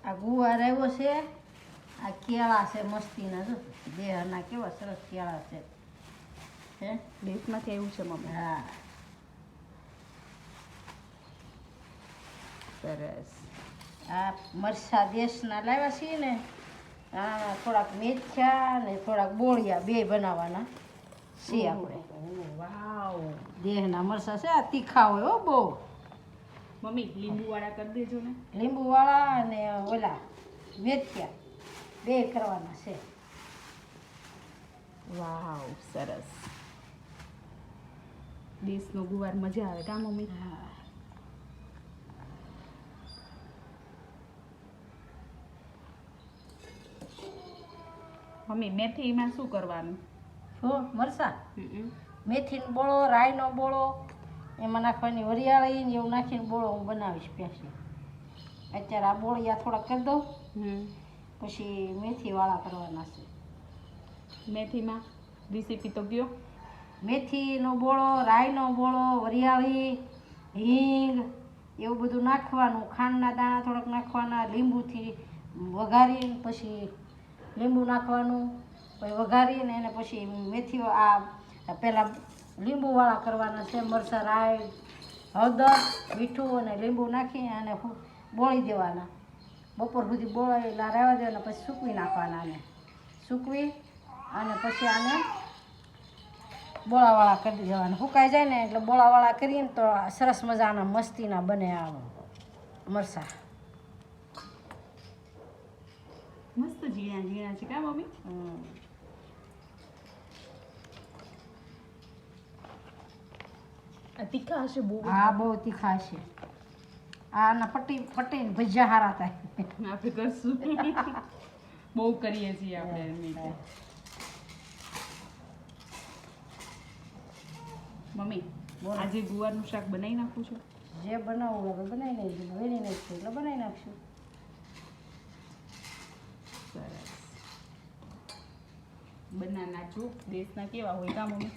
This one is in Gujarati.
આ ગુવાર આવ્યો છે, આ કેળા છે મસ્તીના, જો દેહના કેવા સરસ કેળા છે. હે દેશમાંથી આવ્યું છે મમ્મી. હા સરસ. આ મરચાં દેશના લાવ્યા છીએ ને, આ થોડાક મેથ્યા ને થોડાક બોળિયા બે બનાવવાના છે આપણે. વાવ દેહના મરચાં છે, આ તીખા હોય હો બહુ. મમ્મી લીંબુવાળા કરી દેજો ને. લીંબુવાળા અને ઓલા મેથ્યા બે કરવાના છે. વાવ સરસ. દેશનો ગુવાર મજા આવે કા મમ્મી? હા મમ્મી મેથીમાં શું કરવાનું? શું મરચાં? મેથીનો બોળો, રાઈનો બોળો, એમાં નાખવાની વરિયાળી ને એવું નાખીને બોળો હું બનાવીશ પેસી. અત્યારે આ બોળિયા થોડા કરી દઉં, પછી મેથીવાળા કરવાના છે. મેથીમાં રેસીપી તો કયો. મેથીનો બોળો, રાઈનો બોળો, વરિયાળી, હિંગ એવું બધું નાખવાનું. ખાંડના દાણા થોડાક નાખવાના, લીંબુથી વઘારીને પછી લીંબુ નાખવાનું, પછી વઘારીને એને પછી મેથી આ પહેલાં લીંબુવાળા કરવાના છે. મરચાં, રાઈ, હળદર, મીઠું અને લીંબુ નાખી અને બોળી દેવાના. બપોર સુધી બોળેલા રહેવા દેવાના, પછી સૂકવી નાખવાના. આને સૂકવી અને પછી આને બોળાવાળા કરી દેવાના. સુકાઈ જાય ને એટલે બોળાવાળા કરીને તો સરસ મજાના મસ્તીના બને આ મરચાં. મસ્ત ઝીણા ઝીણા છે કા મમ્મી? આ તીખા હશે બહુ? હા બહુ તીખા છે. આના પટીને ભજીયા હારા થાય. આપણે કરશું. બહુ કરીએ છીએ આપણે. મમ્મી આજે ગુવારનું શાક બનાવી નાખું છું. જે બનાવવું હોય બનાવી નાખીશું, વેણી નાખીશું એટલે બનાવી નાખશું. સરસ. બનાના જો દેશના કેવા હોય કા મમ્મી?